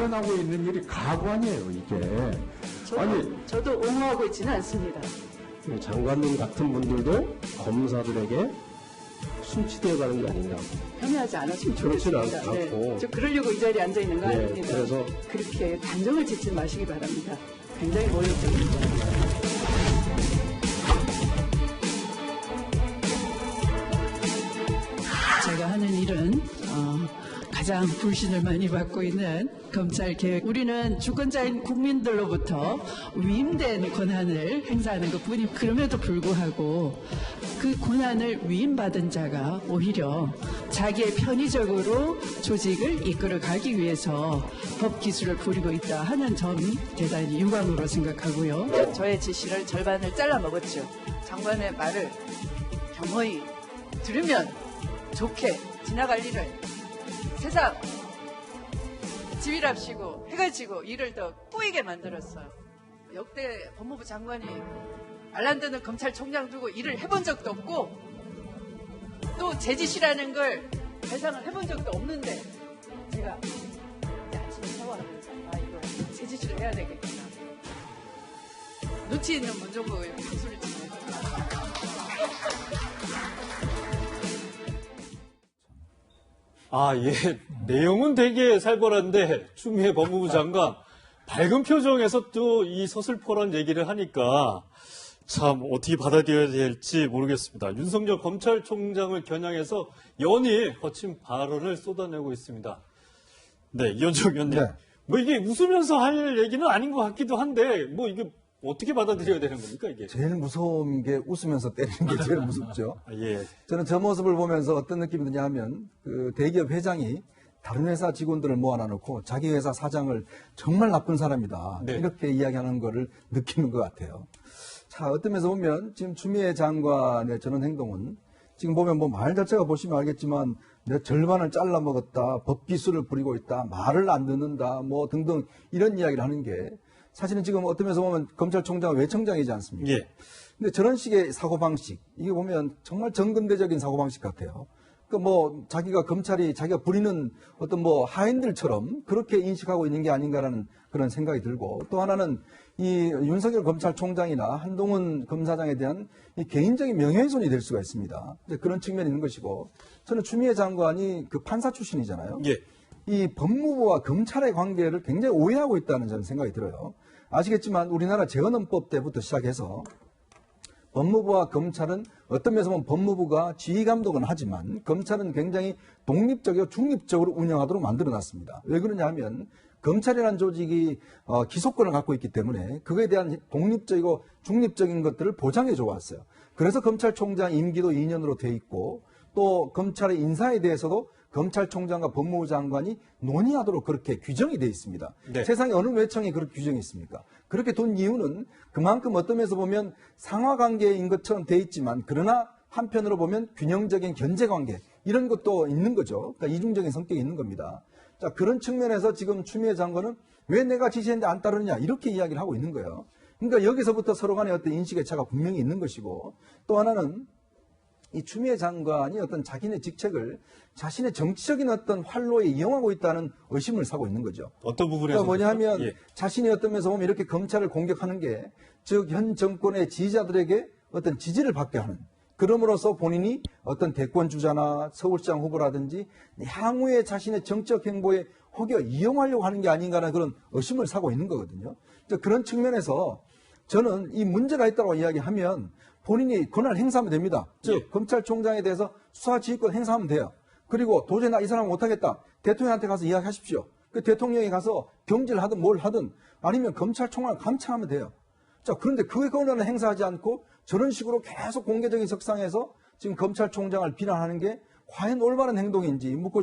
일어나고 있는 일이 가관이에요, 이게. 저도 옹호하고 있지는 않습니다. 장관님 같은 분들도 검사들에게 순치되어 가는 게 아닌가. 편애하지 않았으면 그렇지는 좋겠습니다. 않고. 저 그러려고 이 자리에 앉아 있는 거 네, 아닙니다. 그래서 그렇게 단정을 짓지 마시기 바랍니다. 굉장히 모욕적입니다. 제가 하는 일은 가장 불신을 많이 받고 있는 검찰개혁. 우리는 주권자인 국민들로부터 위임된 권한을 행사하는 것뿐이, 그럼에도 불구하고 그 권한을 위임받은 자가 오히려 자기의 편의적으로 조직을 이끌어가기 위해서 법기술을 부리고 있다 하는 점이 대단히 유감으로 생각하고요. 저의 지시를 절반을 잘라 먹었죠. 장관의 말을 경허히 들으면 좋게 지나갈 일을 세상 지휘랍시고 해가 지고 일을 더 꼬이게 만들었어요. 역대 법무부 장관이 알란드는 검찰총장 두고 일을 해본 적도 없고 또 제 짓이라는 걸 배상을 해본 적도 없는데 제가 아침에 샤워하면서 이거 제 짓을 해야 되겠구나. 눈치 있는 문정부의 박수를 치면서 예. 내용은 되게 살벌한데 추미애 법무부 장관 밝은 표정에서 또 이 서슬퍼런 얘기를 하니까 참 어떻게 받아들여야 될지 모르겠습니다. 윤석열 검찰총장을 겨냥해서 연일 거친 발언을 쏟아내고 있습니다. 네, 이현정 의원님. 네. 뭐 이게 웃으면서 할 얘기는 아닌 것 같기도 한데 뭐 이게 어떻게 받아들여야 되는 겁니까 이게? 제일 무서운 게 웃으면서 때리는 게 제일 무섭죠. 예. 저는 저 모습을 보면서 어떤 느낌이 드냐 하면 그 대기업 회장이 다른 회사 직원들을 모아놔 놓고 자기 회사 사장을 정말 나쁜 사람이다. 네. 이렇게 이야기하는 거를 느끼는 것 같아요. 자, 어떤 면에서 보면 지금 추미애 장관의 저런 행동은 지금 보면 뭐 말 자체가 보시면 알겠지만 내 절반을 잘라 먹었다, 법기술을 부리고 있다, 말을 안 듣는다, 뭐 등등 이런 이야기를 하는 게 사실은 지금 어떤 면에서 보면 검찰총장은 외청장이지 않습니까? 예. 근데 저런 식의 사고방식, 이게 보면 정말 정근대적인 사고방식 같아요. 그러니까 뭐 자기가 검찰이 자기가 부리는 어떤 뭐 하인들처럼 그렇게 인식하고 있는 게 아닌가라는 그런 생각이 들고, 또 하나는 이 윤석열 검찰총장이나 한동훈 검사장에 대한 이 개인적인 명예훼손이 될 수가 있습니다. 그런 측면이 있는 것이고, 저는 추미애 장관이 그 판사 출신이잖아요. 예. 이 법무부와 검찰의 관계를 굉장히 오해하고 있다는 저는 생각이 들어요. 아시겠지만 우리나라 재헌헌법 때부터 시작해서 법무부와 검찰은 어떤 면에서 보면 법무부가 지휘감독은 하지만 검찰은 굉장히 독립적이고 중립적으로 운영하도록 만들어놨습니다. 왜 그러냐 하면 검찰이라는 조직이 기소권을 갖고 있기 때문에 그거에 대한 독립적이고 중립적인 것들을 보장해 줘 왔어요. 그래서 검찰총장 임기도 2년으로 돼 있고, 또 검찰의 인사에 대해서도 검찰총장과 법무부 장관이 논의하도록 그렇게 규정이 돼 있습니다. 네. 세상에 어느 외청이 그렇게 규정이 있습니까? 그렇게 둔 이유는 그만큼 어떤 면에서 보면 상하관계인 것처럼 돼 있지만, 그러나 한편으로 보면 균형적인 견제관계, 이런 것도 있는 거죠. 그러니까 이중적인 성격이 있는 겁니다. 자, 그런 측면에서 지금 추미애 장관은 왜 내가 지시했는데 안 따르느냐, 이렇게 이야기를 하고 있는 거예요. 그러니까 여기서부터 서로 간의 어떤 인식의 차가 분명히 있는 것이고, 또 하나는 이 추미애 장관이 어떤 자기네 직책을 자신의 정치적인 어떤 활로에 이용하고 있다는 의심을 사고 있는 거죠. 어떤 부분에서? 그러니까 뭐냐면 예. 자신이 어떤 면에서 보면 이렇게 검찰을 공격하는 게, 즉 현 정권의 지지자들에게 어떤 지지를 받게 하는, 그럼으로써 본인이 어떤 대권 주자나 서울시장 후보라든지 향후에 자신의 정치적 행보에 혹여 이용하려고 하는 게 아닌가라는 그런 의심을 사고 있는 거거든요. 그런 측면에서 저는 이 문제가 있다고 이야기하면 본인이 권한을 행사하면 됩니다. 즉 예. 검찰총장에 대해서 수사 지휘권 행사하면 돼요. 그리고 도저히 나 이 사람 못하겠다, 대통령한테 가서 이야기하십시오. 그 대통령이 가서 경질을 하든 뭘 하든, 아니면 검찰총장을 감찰하면 돼요. 자, 그런데 그 권한을 행사하지 않고 저런 식으로 계속 공개적인 석상에서 지금 검찰총장을 비난하는 게 과연 올바른 행동인지 묻고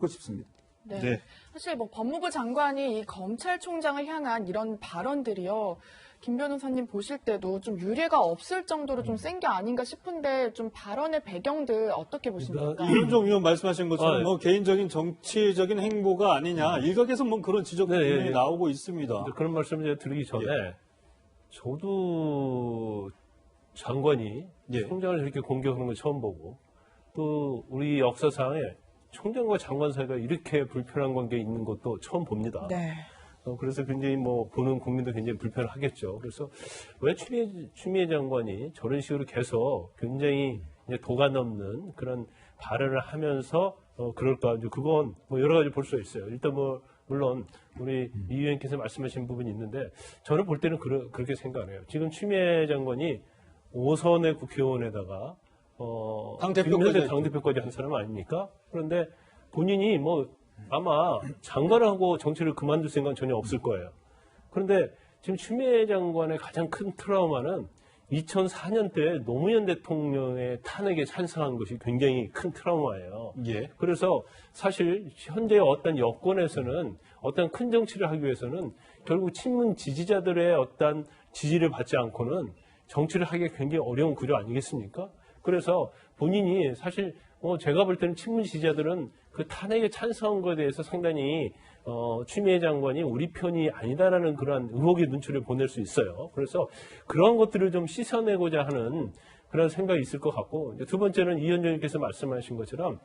싶습니다. 네. 네. 사실 뭐 법무부 장관이 이 검찰총장을 향한 이런 발언들이요, 김 변호사님 보실 때도 좀 유례가 없을 정도로 좀 센 게 아닌가 싶은데, 좀 발언의 배경들 어떻게 보십니까? 이현정 의원 말씀하신 것처럼 네. 뭐 개인적인 정치적인 행보가 아니냐, 일각에서 뭐 그런 지적들이 네, 예. 나오고 있습니다. 그런 말씀을 드리기 전에 저도 장관이 예. 총장을 이렇게 공격하는 걸 처음 보고, 또 우리 역사상에 총장과 장관 사이가 이렇게 불편한 관계에 있는 것도 처음 봅니다. 네. 그래서 굉장히 보는 국민도 굉장히 불편하겠죠. 그래서 왜 추미애 장관이 저런 식으로 계속 굉장히 이제 도가 넘는 그런 발언을 하면서 그럴까? 그건 여러 가지 볼 수 있어요. 일단 물론 우리 이 의원께서 말씀하신 부분이 있는데 저는 볼 때는 그렇게 생각해요. 지금 추미애 장관이 5선의 국회의원에다가 당대표까지 한 사람 아닙니까? 그런데 본인이 아마 장관을 하고 정치를 그만둘 생각은 전혀 없을 거예요. 그런데 지금 추미애 장관의 가장 큰 트라우마는 2004년 때 노무현 대통령의 탄핵에 찬성한 것이 굉장히 큰 트라우마예요. 예. 그래서 사실 현재 어떤 여권에서는 어떤 큰 정치를 하기 위해서는 결국 친문 지지자들의 어떤 지지를 받지 않고는 정치를 하기가 굉장히 어려운 구조 아니겠습니까? 그래서 본인이 사실 제가 볼 때는 친문 지지자들은 그 탄핵에 찬성한 것에 대해서 상당히 추미애 장관이 우리 편이 아니다라는 그런 의혹의 눈초리를 보낼 수 있어요. 그래서 그런 것들을 좀 씻어내고자 하는 그런 생각이 있을 것 같고, 두 번째는 이 위원장님께서 말씀하신 것처럼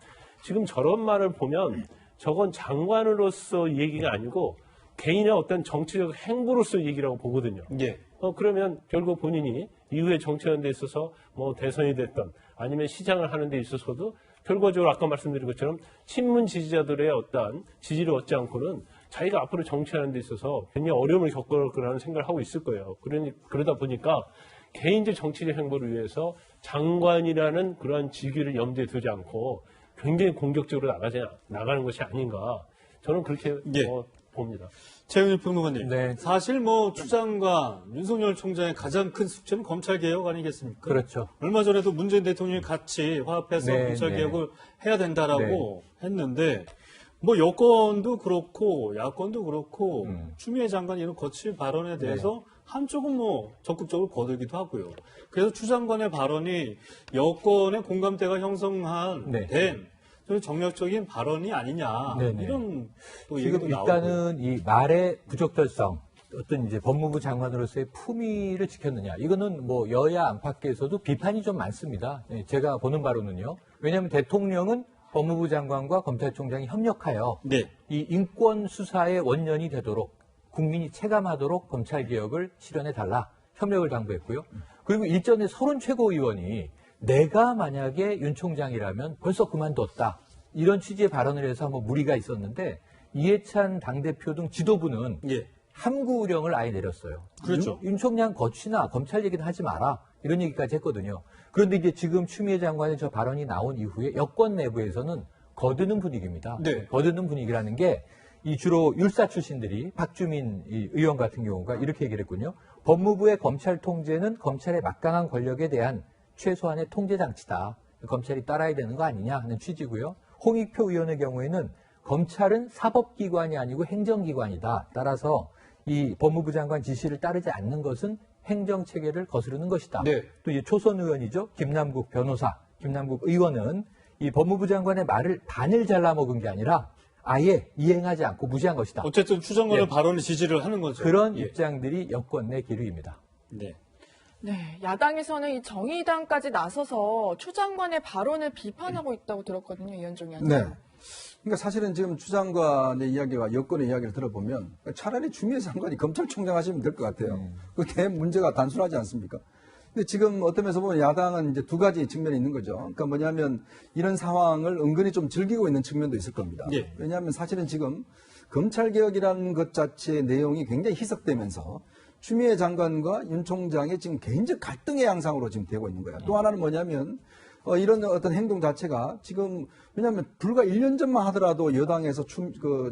지금 저런 말을 보면 저건 장관으로서 얘기가 아니고 개인의 어떤 정치적 행보로서 얘기라고 보거든요. 예. 그러면 결국 본인이 이후에 정치하는 데 있어서 대선이 됐던 아니면 시장을 하는 데 있어서도 결과적으로 아까 말씀드린 것처럼 친문 지지자들의 어떤 지지를 얻지 않고는 자기가 앞으로 정치하는 데 있어서 굉장히 어려움을 겪을 거라는 생각을 하고 있을 거예요. 그러다 보니까 개인적 정치적 행보를 위해서 장관이라는 그러한 직위를 염두에 두지 않고 굉장히 공격적으로 나가는 것이 아닌가. 저는 그렇게 봅니다. 최영일 평론가님. 네. 사실 추 장관, 윤석열 총장의 가장 큰 숙제는 검찰개혁 아니겠습니까? 그렇죠. 얼마 전에도 문재인 대통령이 같이 화합해서 네, 검찰개혁을 해야 된다라고 했는데, 여권도 그렇고, 야권도 그렇고, 추미애 장관 이런 거칠 발언에 대해서 한쪽은 적극적으로 거들기도 하고요. 그래서 추 장관의 발언이 여권의 공감대가 형성한, 된, 정략적인 발언이 아니냐. 네네. 이런 또 지금 얘기도 나오고. 일단은 이 말의 부적절성, 어떤 이제 법무부 장관으로서의 품위를 지켰느냐. 이거는 여야 안팎에서도 비판이 좀 많습니다. 제가 보는 바로는요. 왜냐하면 대통령은 법무부 장관과 검찰총장이 협력하여 이 인권 수사의 원년이 되도록 국민이 체감하도록 검찰개혁을 실현해달라. 협력을 당부했고요. 그리고 일전에 서른 최고위원이 내가 만약에 윤 총장이라면 벌써 그만뒀다. 이런 취지의 발언을 해서 한번 무리가 있었는데 이해찬 당대표 등 지도부는 함구령을 아예 내렸어요. 그렇죠. 윤 총장 거취나 검찰 얘기는 하지 마라. 이런 얘기까지 했거든요. 그런데 이제 지금 추미애 장관의 저 발언이 나온 이후에 여권 내부에서는 거드는 분위기입니다. 거드는 분위기라는 게 이 주로 율사 출신들이 박주민 의원 같은 경우가 이렇게 얘기를 했군요. 법무부의 검찰 통제는 검찰의 막강한 권력에 대한 최소한의 통제 장치다. 검찰이 따라야 되는 거 아니냐 하는 취지고요. 홍익표 의원의 경우에는 검찰은 사법기관이 아니고 행정기관이다. 따라서 이 법무부 장관 지시를 따르지 않는 것은 행정체계를 거스르는 것이다. 또 이제 초선 의원이죠. 김남국 변호사, 김남국 의원은 이 법무부 장관의 말을 반을 잘라먹은 게 아니라 아예 이행하지 않고 무시한 것이다. 어쨌든 추 장관의 발언에 지지를 하는 거죠. 그런 입장들이 여권 내 기류입니다. 네, 야당에서는 이 정의당까지 나서서 추 장관의 발언을 비판하고 있다고 들었거든요, 이현종 의원님. 네. 그러니까 사실은 지금 추 장관의 이야기와 여권의 이야기를 들어보면 차라리 추미애 장관이 검찰총장 하시면 될 것 같아요. 그게 문제가 단순하지 않습니까? 근데 지금 어떤 면에서 보면 야당은 이제 두 가지 측면이 있는 거죠. 그러니까 뭐냐면 이런 상황을 은근히 좀 즐기고 있는 측면도 있을 겁니다. 왜냐하면 사실은 지금 검찰개혁이라는 것 자체의 내용이 굉장히 희석되면서 추미애 장관과 윤 총장의 지금 개인적 갈등의 양상으로 지금 되고 있는 거예요. 또 하나는 뭐냐면 이런 어떤 행동 자체가 지금 왜냐하면 불과 1년 전만 하더라도 여당에서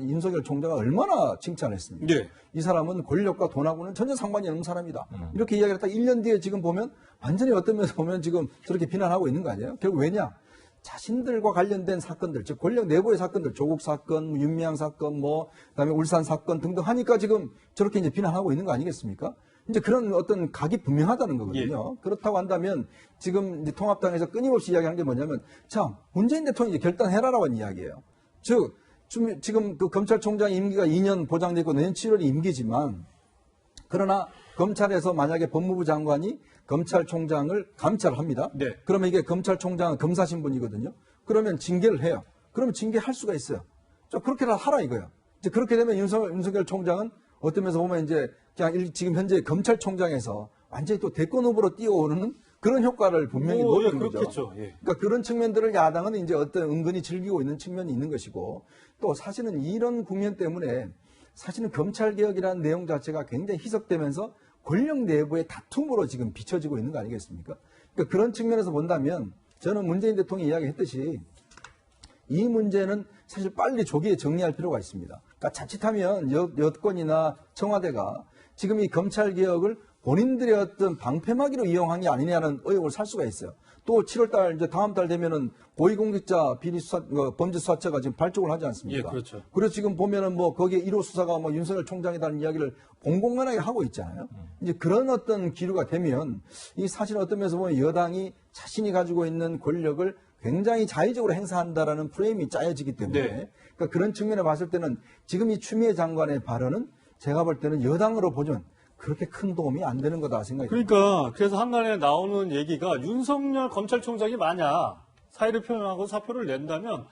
윤석열 총장을 얼마나 칭찬했습니까? 이 사람은 권력과 돈하고는 전혀 상관이 없는 사람이다. 이렇게 이야기를 딱 1년 뒤에 지금 보면 완전히 어떤 면에서 보면 지금 저렇게 비난하고 있는 거 아니에요? 결국 왜냐? 자신들과 관련된 사건들, 즉 권력 내부의 사건들, 조국 사건, 윤미향 사건, 그다음에 울산 사건 등등 하니까 지금 저렇게 이제 비난하고 있는 거 아니겠습니까? 이제 그런 어떤 각이 분명하다는 거거든요. 그렇다고 한다면 지금 이제 통합당에서 끊임없이 이야기하는 게 뭐냐면, 자, 문재인 대통령이 결단해라라고 하는 이야기예요. 즉, 지금 그 검찰총장 임기가 2년 보장되어 있고 내년 7월이 임기지만, 그러나 검찰에서 만약에 법무부 장관이 검찰총장을 감찰합니다. 그러면 이게 검찰총장은 검사 신분이거든요. 그러면 징계를 해요. 그러면 징계할 수가 있어요. 좀 그렇게라도 하라 이거야. 이제 그렇게 되면 윤석열 총장은 어떤 면에서 보면 이제 그냥 지금 현재 검찰총장에서 완전히 또 대권 후보로 뛰어오르는 그런 효과를 분명히 놓는 거죠. 그렇겠죠. 예. 그러니까 그런 측면들을 야당은 이제 어떤 은근히 즐기고 있는 측면이 있는 것이고 또 사실은 이런 국면 때문에 사실은 검찰개혁이라는 내용 자체가 굉장히 희석되면서 권력 내부의 다툼으로 지금 비춰지고 있는 거 아니겠습니까? 그러니까 그런 측면에서 본다면 저는 문재인 대통령이 이야기했듯이 이 문제는 사실 빨리 조기에 정리할 필요가 있습니다. 그러니까 자칫하면 여권이나 청와대가 지금 이 검찰개혁을 본인들의 어떤 방패막이로 이용한 게 아니냐는 의혹을 살 수가 있어요. 또 7월달 이제 다음 달 되면은 고위공직자 비리 수사 범죄 수사처가 지금 발족을 하지 않습니까? 예, 그렇죠. 그래서 지금 보면은 뭐 거기에 1호 수사가 뭐 윤석열 총장이라는 이야기를 공공연하게 하고 있잖아요. 이제 그런 어떤 기류가 되면 이 사실 어떤 면에서 보면 여당이 자신이 가지고 있는 권력을 굉장히 자의적으로 행사한다라는 프레임이 짜여지기 때문에 네. 그러니까 그런 측면에 봤을 때는 지금 이 추미애 장관의 발언은 제가 볼 때는 여당으로 보면 그렇게 큰 도움이 안 되는 거다 생각이 듭니다. 그러니까 그래서 한간에 나오는 얘기가 윤석열 검찰총장이 만약 사의를 표명하고 사표를 낸다면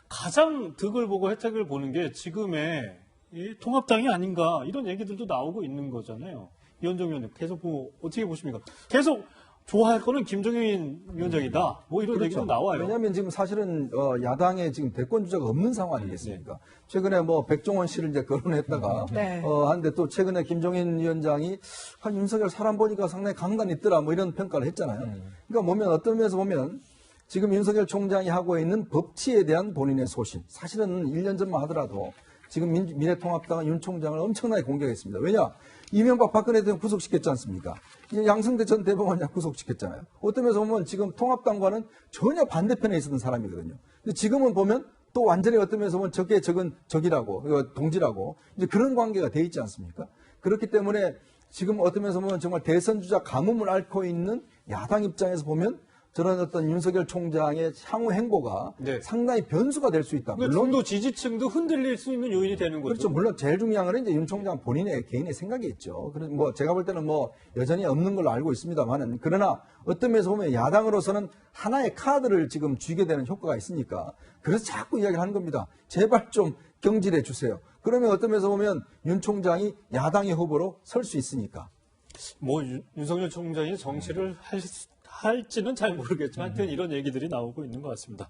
가장 득을 보고 혜택을 보는 게 지금의 이 통합당이 아닌가 이런 얘기들도 나오고 있는 거잖아요. 이현정 위원님 계속 어떻게 보십니까? 계속 좋아할 거는 김종인 위원장이다. 뭐 이런 얘기도 나와요. 왜냐하면 지금 사실은 야당에 지금 대권 주자가 없는 상황 아니겠습니까? 최근에 뭐 백종원 씨를 이제 거론했다가 네. 한데 또 최근에 김종인 위원장이 한 윤석열 사람 보니까 상당히 강단 있더라 뭐 이런 평가를 했잖아요. 그러니까 보면 어떤 면에서 보면 지금 윤석열 총장이 하고 있는 법치에 대한 본인의 소신. 사실은 1년 전만 하더라도 지금 미래통합당은 윤 총장을 엄청나게 공격했습니다. 왜냐? 이명박 박근혜 대통령 구속시켰지 않습니까? 이제 양승태 전 대법원장 구속시켰잖아요. 어떤 면에서 보면 지금 통합당과는 전혀 반대편에 있었던 사람이거든요. 근데 지금은 보면 또 완전히 어떤 면에서 보면 적의 적은 적이라고, 동지라고, 이제 그런 관계가 돼 있지 않습니까? 그렇기 때문에 지금 어떤 면에서 보면 정말 대선주자 가뭄을 앓고 있는 야당 입장에서 보면 저런 어떤 윤석열 총장의 향후 행보가 네. 상당히 변수가 될 수 있다. 물론 중도 지지층도 흔들릴 수 있는 요인이 되는 거죠. 그렇죠. 물론 제일 중요한 건 이제 윤 총장 본인의 개인의 생각이 있죠. 그래서 뭐 제가 볼 때는 뭐 여전히 없는 걸로 알고 있습니다만은 그러나 어떤 면에서 보면 야당으로서는 하나의 카드를 지금 쥐게 되는 효과가 있으니까 그래서 자꾸 이야기를 하는 겁니다. 제발 좀 경질해 주세요. 그러면 어떤 면에서 보면 윤 총장이 야당의 후보로 설 수 있으니까. 뭐 윤석열 총장이 정치를 할지는 잘 모르겠지만 하여튼 이런 얘기들이 나오고 있는 것 같습니다.